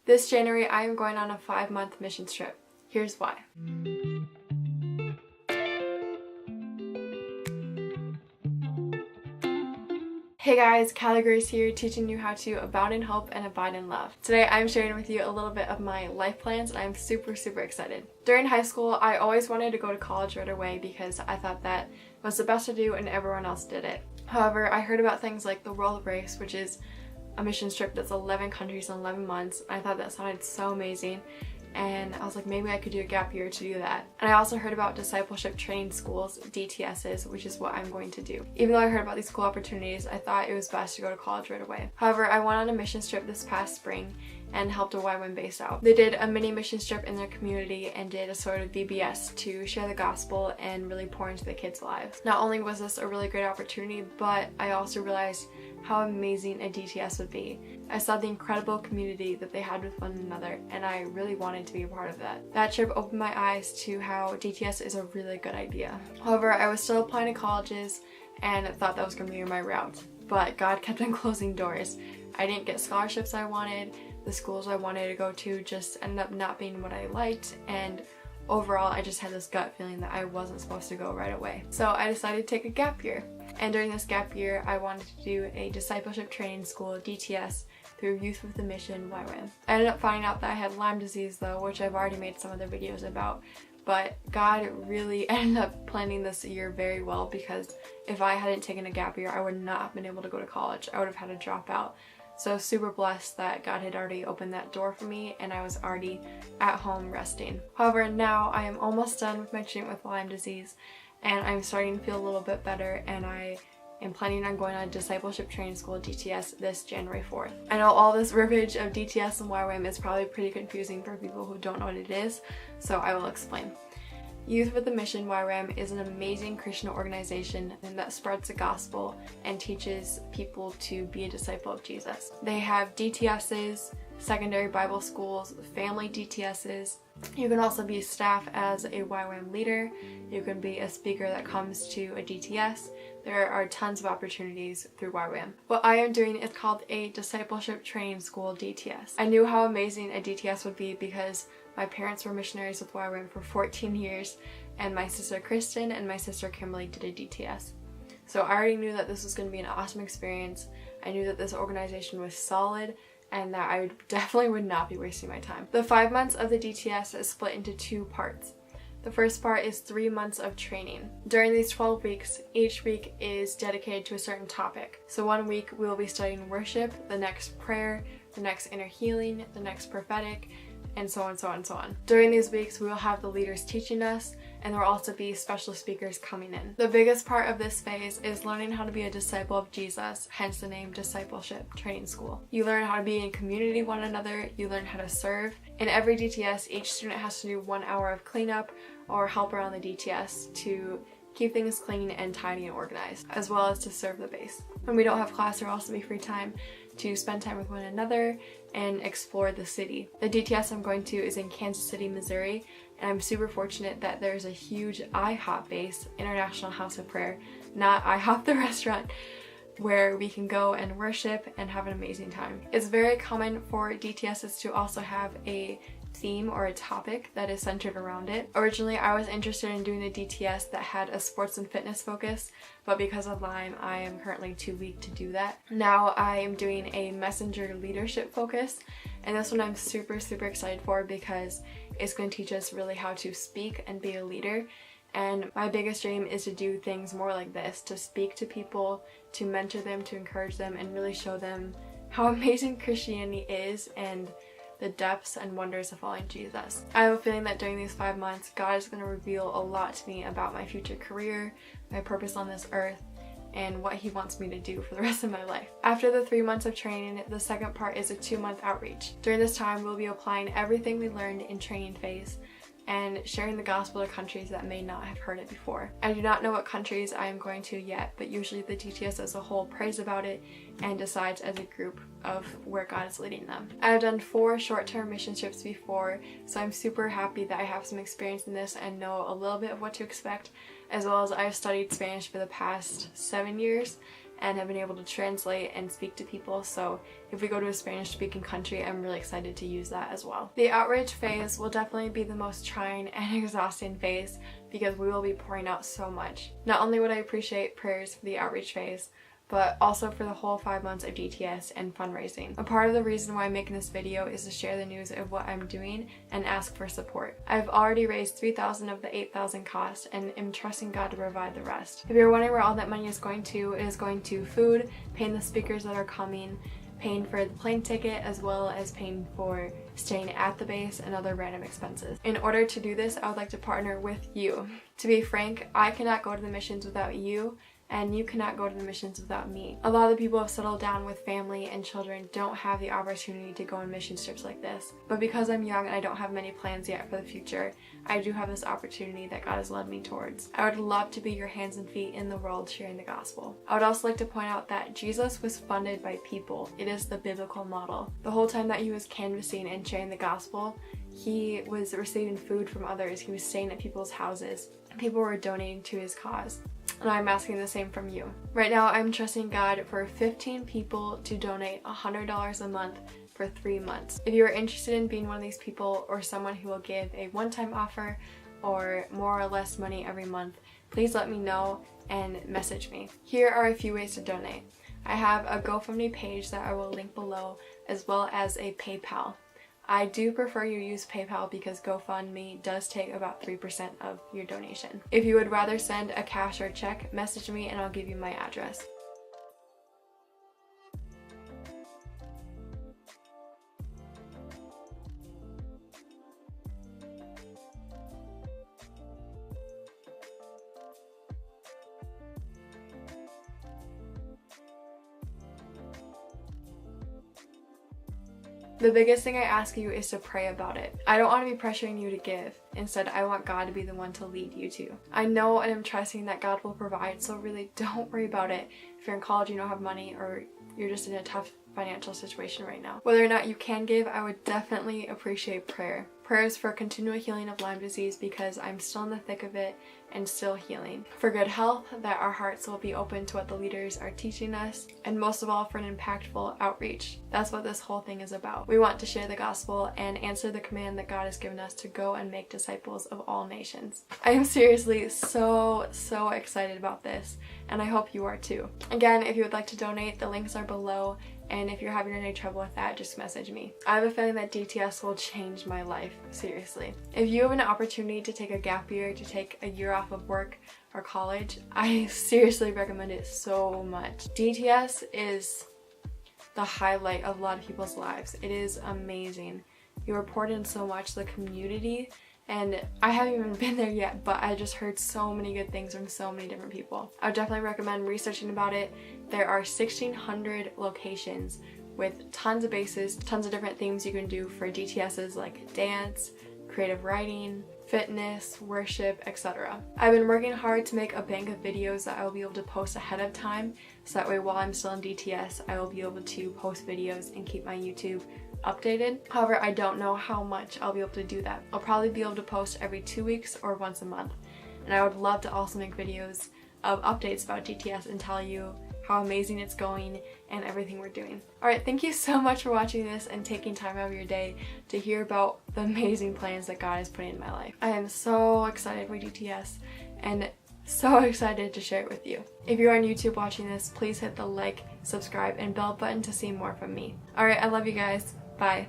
This January, I am going on a 5-month mission trip. Here's why. Hey guys, Kalli Grace here, teaching you how to abound in hope and abide in love. Today I'm sharing with you a little bit of my life plans and I'm super excited. During high school, I always wanted to go to college right away because I thought that was the best to do and everyone else did it. However, I heard about things like the World Race, which is a mission trip that's 11 countries in 11 months. I thought that sounded so amazing. And I was like, maybe I could do a gap year to do that. And I also heard about discipleship training schools, DTSs, which is what I'm going to do. Even though I heard about these cool opportunities, I thought it was best to go to college right away. However, I went on a mission trip this past spring and helped a YWAM base out. They did a mini mission trip in their community and did a sort of VBS to share the gospel and really pour into the kids' lives. Not only was this a really great opportunity, but I also realized how amazing a DTS would be. I saw the incredible community that they had with one another and I really wanted to be a part of that. That trip opened my eyes to how DTS is a really good idea. However, I was still applying to colleges and thought that was going to be my route. But God kept on closing doors. I didn't get scholarships I wanted. The schools I wanted to go to just ended up not being what I liked, and overall I just had this gut feeling that I wasn't supposed to go right away. So I decided to take a gap year. And during this gap year, I wanted to do a discipleship training school, DTS, through Youth with a Mission YWAM. I ended up finding out that I had Lyme disease though, which I've already made some other videos about. But God really ended up planning this year very well, because if I hadn't taken a gap year, I would not have been able to go to college. I would have had to drop out. So super blessed that God had already opened that door for me and I was already at home resting. However, now I am almost done with my treatment with Lyme disease and I'm starting to feel a little bit better, and I am planning on going on discipleship training school, DTS, this January 4th. I know all this verbiage of DTS and YWAM is probably pretty confusing for people who don't know what it is, so I will explain. Youth with a Mission YWAM is an amazing Christian organization that spreads the gospel and teaches people to be a disciple of Jesus. They have DTSs, secondary Bible schools, family DTSs. You can also be staff as a YWAM leader. You can be a speaker that comes to a DTS. There are tons of opportunities through YWAM. What I am doing is called a Discipleship Training School, DTS. I knew how amazing a DTS would be because my parents were missionaries with YWAM for 14 years, and my sister Kristen and my sister Kimberly did a DTS. So I already knew that this was going to be an awesome experience. I knew that this organization was solid and that I definitely would not be wasting my time. The 5 months of the DTS is split into 2 parts. The first part is 3 months of training. During these 12 weeks, each week is dedicated to a certain topic. So one week we will be studying worship, the next prayer, the next inner healing, the next prophetic, and so on. During these weeks, we will have the leaders teaching us, and there will also be special speakers coming in. The biggest part of this phase is learning how to be a disciple of Jesus, hence the name Discipleship Training School. You learn how to be in community with one another, you learn how to serve. In every DTS, each student has to do 1 hour of cleanup or help around the DTS to keep things clean and tidy and organized, as well as to serve the base. When we don't have class, there will also be free time to spend time with one another and explore the city. The DTS I'm going to is in Kansas City, Missouri, and I'm super fortunate that there's a huge IHOP base, International House of Prayer, not IHOP the restaurant, where we can go and worship and have an amazing time. It's very common for DTSs to also have a theme or a topic that is centered around it. Originally, I was interested in doing a DTS that had a sports and fitness focus, but because of Lyme, I am currently too weak to do that. Now I am doing a messenger leadership focus, and this one I'm super excited for because it's going to teach us really how to speak and be a leader. And my biggest dream is to do things more like this, to speak to people, to mentor them, to encourage them, and really show them how amazing Christianity is and the depths and wonders of following Jesus. I have a feeling that during these 5 months, God is going to reveal a lot to me about my future career, my purpose on this earth, and what He wants me to do for the rest of my life. After the 3 months of training, the second part is a 2-month outreach. During this time, we'll be applying everything we learned in training phase and sharing the gospel to countries that may not have heard it before. I do not know what countries I am going to yet, but usually the DTS as a whole prays about it and decides as a group of where God is leading them. I have done 4 short-term mission trips before, so I'm super happy that I have some experience in this and know a little bit of what to expect, as well as I've studied Spanish for the past 7 years, and have been able to translate and speak to people, so if we go to a Spanish-speaking country, I'm really excited to use that as well. The outreach phase will definitely be the most trying and exhausting phase because we will be pouring out so much. Not only would I appreciate prayers for the outreach phase, but also for the whole 5 months of DTS and fundraising. A part of the reason why I'm making this video is to share the news of what I'm doing and ask for support. I've already raised $3,000 of the $8,000 cost and am trusting God to provide the rest. If you're wondering where all that money is going to, it is going to food, paying the speakers that are coming, paying for the plane ticket, as well as paying for staying at the base and other random expenses. In order to do this, I would like to partner with you. To be frank, I cannot go to the missions without you, and you cannot go to the missions without me. A lot of the people who have settled down with family and children don't have the opportunity to go on mission trips like this. But because I'm young and I don't have many plans yet for the future, I do have this opportunity that God has led me towards. I would love to be your hands and feet in the world sharing the gospel. I would also like to point out that Jesus was funded by people. It is the biblical model. The whole time that he was canvassing and sharing the gospel, he was receiving food from others. He was staying at people's houses. People were donating to his cause. And I'm asking the same from you. Right now, I'm trusting God for 15 people to donate $100 a month for 3 months. If you are interested in being one of these people or someone who will give a one-time offer or more or less money every month, please let me know and message me. Here are a few ways to donate. I have a Gofundme page that I will link below, as well as a PayPal. I do prefer you use PayPal because GoFundMe does take about 3% of your donation. If you would rather send a cash or check, message me and I'll give you my address. The biggest thing I ask you is to pray about it. I don't want to be pressuring you to give. Instead, I want God to be the one to lead you to. I know and I'm trusting that God will provide, so really don't worry about it. If you're in college, you don't have money, or you're just in a tough financial situation right now. Whether or not you can give, I would definitely appreciate prayer. Prayers for continual healing of Lyme disease because I'm still in the thick of it and still healing. For good health, that our hearts will be open to what the leaders are teaching us, and most of all for an impactful outreach. That's what this whole thing is about. We want to share the gospel and answer the command that God has given us to go and make disciples of all nations. I am seriously so excited about this, and I hope you are too. Again, if you would like to donate, the links are below. And if you're having any trouble with that, just message me. I have a feeling that DTS will change my life, seriously. If you have an opportunity to take a gap year, to take a year off of work or college, I seriously recommend it so much. DTS is the highlight of a lot of people's lives. It is amazing. You are poured in so much, the community, and I haven't even been there yet, but I just heard so many good things from so many different people. I would definitely recommend researching about it. There are 1,600 locations with tons of bases, tons of different themes you can do for DTSs like dance, creative writing, fitness, worship, etc. I've been working hard to make a bank of videos that I will be able to post ahead of time, so that way while I'm still in DTS, I will be able to post videos and keep my YouTube updated. However, I don't know how much I'll be able to do that. I'll probably be able to post every 2 weeks or once a month. And I would love to also make videos of updates about DTS and tell you how amazing it's going and everything we're doing. Alright, thank you so much for watching this and taking time out of your day to hear about the amazing plans that God is putting in my life. I am so excited for DTS and so excited to share it with you. If you're on YouTube watching this, please hit the like, subscribe, and bell button to see more from me. Alright, I love you guys. Bye.